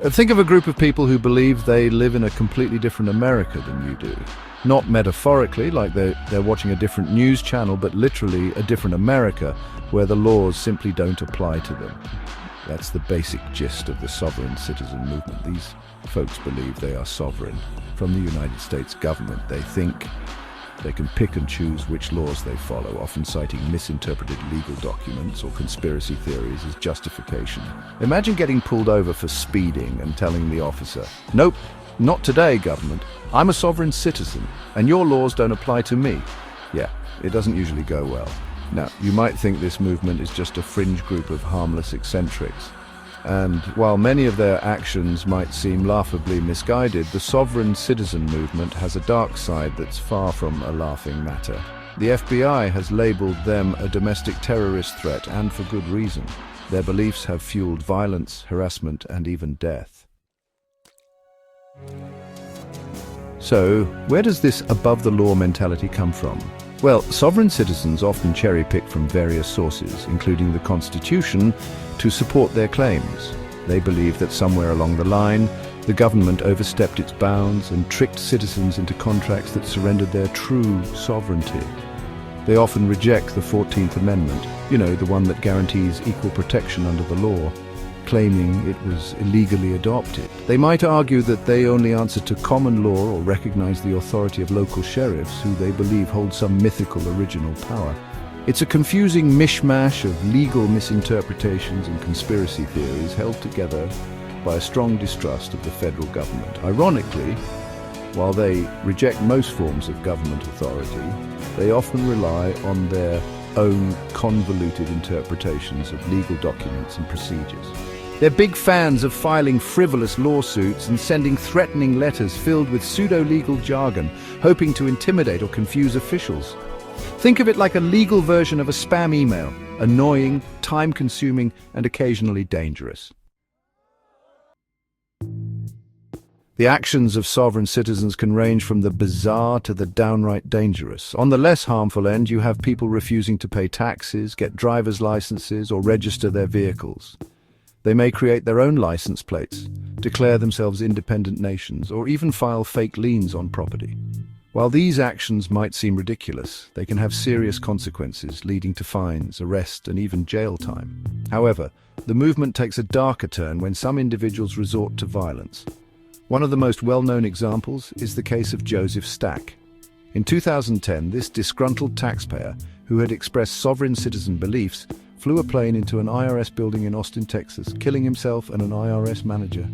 Think of a group of people who believe they live in a completely different America than you do. Not metaphorically, like they're watching a different news channel, but literally a different America where the laws simply don't apply to them. That's the basic gist of the sovereign citizen movement. These folks believe they are sovereign from the United States government. They think they can pick and choose which laws they follow, often citing misinterpreted legal documents or conspiracy theories as justification. Imagine getting pulled over for speeding and telling the officer, "Nope, not today, government. I'm a sovereign citizen, and your laws don't apply to me." Yeah, it doesn't usually go well. Now, you might think this movement is just a fringe group of harmless eccentrics. And while many of their actions might seem laughably misguided, the sovereign citizen movement has a dark side that's far from a laughing matter. The FBI has labeled them a domestic terrorist threat, and for good reason. Their beliefs have fueled violence, harassment, and even death. So, where does this above-the-law mentality come from? Well, sovereign citizens often cherry-pick from various sources, including the Constitution, to support their claims. They believe that somewhere along the line, the government overstepped its bounds and tricked citizens into contracts that surrendered their true sovereignty. They often reject the 14th Amendment, the one that guarantees equal protection under the law, claiming it was illegally adopted. They might argue that they only answer to common law or recognize the authority of local sheriffs who they believe hold some mythical original power. It's a confusing mishmash of legal misinterpretations and conspiracy theories held together by a strong distrust of the federal government. Ironically, while they reject most forms of government authority, they often rely on their own convoluted interpretations of legal documents and procedures. They're big fans of filing frivolous lawsuits and sending threatening letters filled with pseudo-legal jargon, hoping to intimidate or confuse officials. Think of it like a legal version of a spam email, annoying, time-consuming, and occasionally dangerous. The actions of sovereign citizens can range from the bizarre to the downright dangerous. On the less harmful end, you have people refusing to pay taxes, get driver's licenses, or register their vehicles. They may create their own license plates, declare themselves independent nations, or even file fake liens on property. While these actions might seem ridiculous, they can have serious consequences, leading to fines, arrest, and even jail time. However, the movement takes a darker turn when some individuals resort to violence. One of the most well-known examples is the case of Joseph Stack. In 2010, this disgruntled taxpayer, who had expressed sovereign citizen beliefs, flew a plane into an IRS building in Austin, Texas, killing himself and an IRS manager.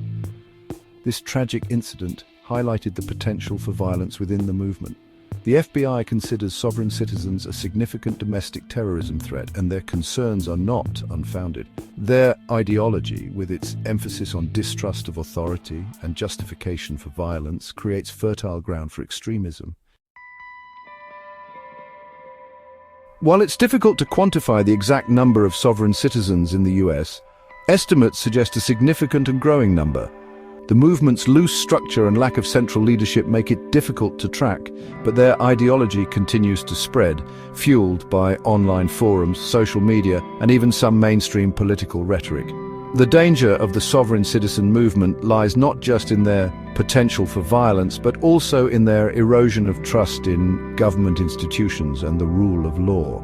This tragic incident highlighted the potential for violence within the movement. The FBI considers sovereign citizens a significant domestic terrorism threat, and their concerns are not unfounded. Their ideology, with its emphasis on distrust of authority and justification for violence, creates fertile ground for extremism. While it's difficult to quantify the exact number of sovereign citizens in the US, estimates suggest a significant and growing number. The movement's loose structure and lack of central leadership make it difficult to track, but their ideology continues to spread, fueled by online forums, social media, and even some mainstream political rhetoric. The danger of the sovereign citizen movement lies not just in their potential for violence, but also in their erosion of trust in government institutions and the rule of law.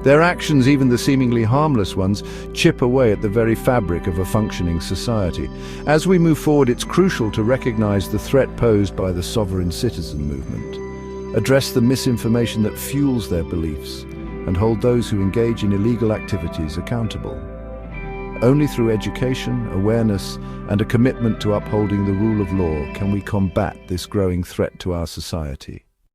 Their actions, even the seemingly harmless ones, chip away at the very fabric of a functioning society. As we move forward, it's crucial to recognize the threat posed by the sovereign citizen movement, address the misinformation that fuels their beliefs, and hold those who engage in illegal activities accountable. Only through education, awareness, and a commitment to upholding the rule of law can we combat this growing threat to our society.